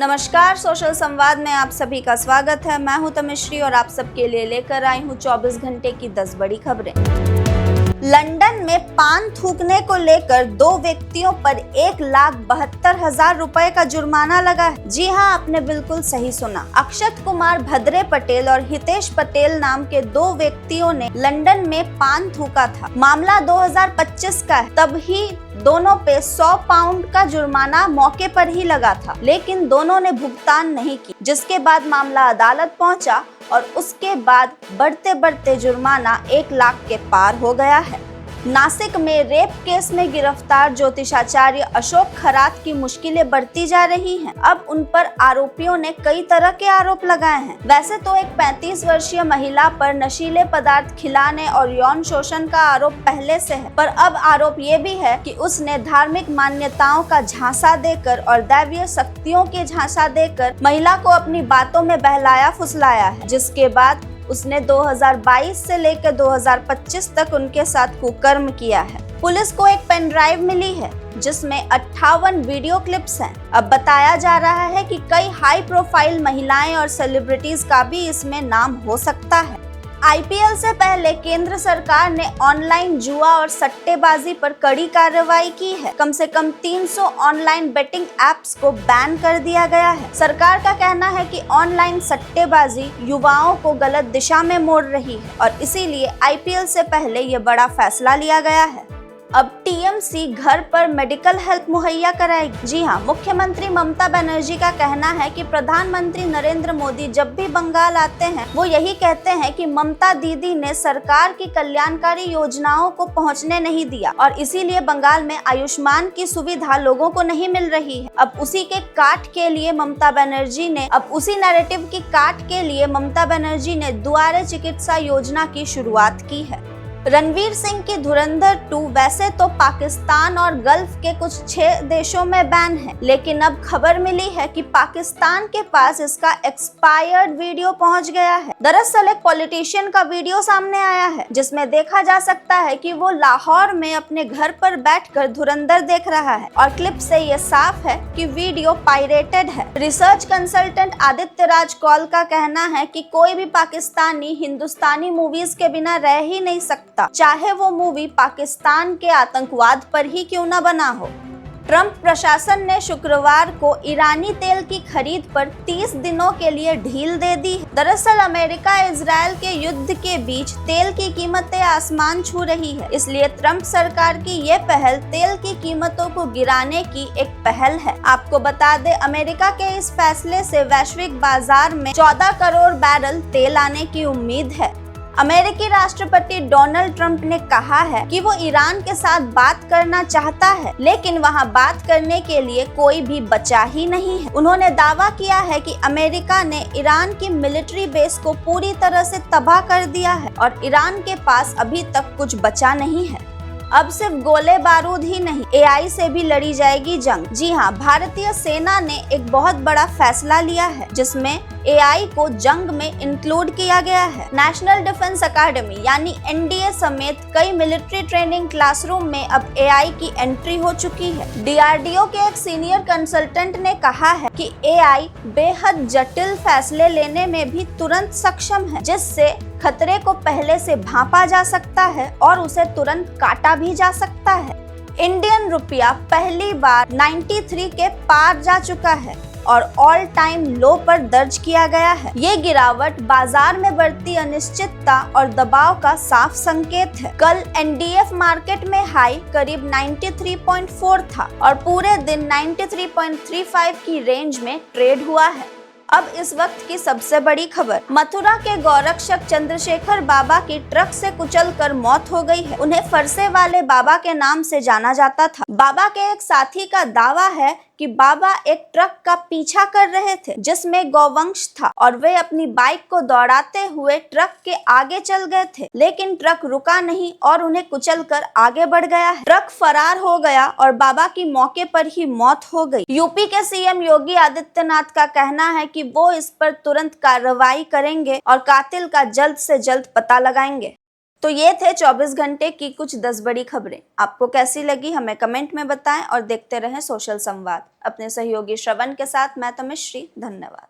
नमस्कार, सोशल संवाद में आप सभी का स्वागत है। मैं हूं तमिश्री और आप सबके लिए लेकर आई हूं 24 घंटे की 10 बड़ी खबरें। लंदन में पान थूकने को लेकर 2 व्यक्तियों पर 1,72,000 रुपए का जुर्माना लगा है। जी हां, आपने बिल्कुल सही सुना। अक्षत कुमार भद्रे पटेल और हितेश पटेल नाम के 2 व्यक्तियों ने लंदन में पान थूका था। मामला 2025 का है। तब ही दोनों पे 100 पाउंड का जुर्माना मौके पर ही लगा था, लेकिन दोनों ने भुगतान नहीं की, जिसके बाद मामला अदालत पहुंचा और उसके बाद बढ़ते बढ़ते जुर्माना 1 लाख के पार हो गया है। नासिक में रेप केस में गिरफ्तार ज्योतिषाचार्य अशोक खरात की मुश्किलें बढ़ती जा रही हैं। अब उन पर आरोपियों ने कई तरह के आरोप लगाए हैं। वैसे तो एक 35 वर्षीय महिला पर नशीले पदार्थ खिलाने और यौन शोषण का आरोप पहले से है, पर अब आरोप ये भी है कि उसने धार्मिक मान्यताओं का झांसा देकर और दैवीय शक्तियों के झांसा देकर महिला को अपनी बातों में बहलाया फुसलाया है, जिसके बाद उसने 2022 से लेकर 2025 तक उनके साथ कुकर्म किया है। पुलिस को एक पेन ड्राइव मिली है जिसमें 58 वीडियो क्लिप्स हैं। अब बताया जा रहा है कि कई हाई प्रोफाइल महिलाएं और सेलिब्रिटीज का भी इसमें नाम हो सकता है। आईपीएल से पहले केंद्र सरकार ने ऑनलाइन जुआ और सट्टेबाजी पर कड़ी कार्रवाई की है। कम से कम 300 ऑनलाइन बेटिंग एप्स को बैन कर दिया गया है। सरकार का कहना है कि ऑनलाइन सट्टेबाजी युवाओं को गलत दिशा में मोड़ रही है और इसीलिए आईपीएल से पहले ये बड़ा फैसला लिया गया है। अब टीएमसी घर पर मेडिकल हेल्प मुहैया कराएगी। जी हां, मुख्यमंत्री ममता बनर्जी का कहना है कि प्रधानमंत्री नरेंद्र मोदी जब भी बंगाल आते हैं वो यही कहते हैं कि ममता दीदी ने सरकार की कल्याणकारी योजनाओं को पहुंचने नहीं दिया और इसीलिए बंगाल में आयुष्मान की सुविधा लोगों को नहीं मिल रही है। अब उसी के काट के लिए ममता बनर्जी ने दुआरे चिकित्सा योजना की शुरुआत की है। रणवीर सिंह की धुरंधर 2 वैसे तो पाकिस्तान और गल्फ के कुछ 6 देशों में बैन है, लेकिन अब खबर मिली है कि पाकिस्तान के पास इसका एक्सपायर्ड वीडियो पहुंच गया है। दरअसल एक पॉलिटिशियन का वीडियो सामने आया है जिसमें देखा जा सकता है कि वो लाहौर में अपने घर पर बैठकर धुरंधर देख रहा है और क्लिप से ये साफ है कि वीडियो पायरेटेड है। रिसर्च कंसल्टेंट आदित्य राज कौल का कहना है कि कोई भी पाकिस्तानी हिंदुस्तानी मूवीज के बिना रह ही नहीं सकता, चाहे वो मूवी पाकिस्तान के आतंकवाद पर ही क्यों न बना हो। ट्रंप प्रशासन ने शुक्रवार को ईरानी तेल की खरीद पर 30 दिनों के लिए ढील दे दी है। दरअसल अमेरिका इजरायल के युद्ध के बीच तेल की कीमतें आसमान छू रही है, इसलिए ट्रंप सरकार की ये पहल तेल की कीमतों को गिराने की एक पहल है। आपको बता दें, अमेरिका के इस फैसले से वैश्विक बाजार में 14 करोड़ बैरल तेल आने की उम्मीद है। अमेरिकी राष्ट्रपति डोनाल्ड ट्रंप ने कहा है कि वो ईरान के साथ बात करना चाहता है, लेकिन वहां बात करने के लिए कोई भी बचा ही नहीं है। उन्होंने दावा किया है कि अमेरिका ने ईरान की मिलिट्री बेस को पूरी तरह से तबाह कर दिया है और ईरान के पास अभी तक कुछ बचा नहीं है। अब सिर्फ गोले बारूद ही नहीं, एआई से भी लड़ी जाएगी जंग। जी हाँ, भारतीय सेना ने एक बहुत बड़ा फैसला लिया है जिसमें एआई को जंग में इंक्लूड किया गया है। नेशनल डिफेंस एकेडमी यानी एनडीए समेत कई मिलिट्री ट्रेनिंग क्लासरूम में अब एआई की एंट्री हो चुकी है। डीआरडीओ के एक सीनियर कंसल्टेंट ने कहा है कि एआई बेहद जटिल फैसले लेने में भी तुरंत सक्षम है, जिससे खतरे को पहले से भांपा जा सकता है और उसे तुरंत काटा भी जा सकता है। इंडियन रुपया पहली बार 93 के पार जा चुका है और ऑल टाइम लो पर दर्ज किया गया है। ये गिरावट बाजार में बढ़ती अनिश्चितता और दबाव का साफ संकेत है। कल एनडीएफ मार्केट में हाई करीब 93.4 था और पूरे दिन 93.35 की रेंज में ट्रेड हुआ है। अब इस वक्त की सबसे बड़ी खबर, मथुरा के गौरक्षक चंद्रशेखर बाबा की ट्रक से कुचलकर मौत हो गई है। उन्हें फरसे वाले बाबा के नाम से जाना जाता था। बाबा के एक साथी का दावा है कि बाबा एक ट्रक का पीछा कर रहे थे जिसमें गौवंश था और वे अपनी बाइक को दौड़ाते हुए ट्रक के आगे चल गए थे, लेकिन ट्रक रुका नहीं और उन्हें कुचलकर आगे बढ़ गया है। ट्रक फरार हो गया और बाबा की मौके पर ही मौत हो गई। यूपी के सीएम योगी आदित्यनाथ का कहना है कि वो इस पर तुरंत कार्रवाई करेंगे और कातिल का जल्द से जल्द पता लगाएंगे। तो ये थे 24 घंटे की कुछ 10 बड़ी खबरें। आपको कैसी लगी हमें कमेंट में बताएं और देखते रहें सोशल संवाद। अपने सहयोगी श्रवण के साथ मैं तमिश्री, धन्यवाद।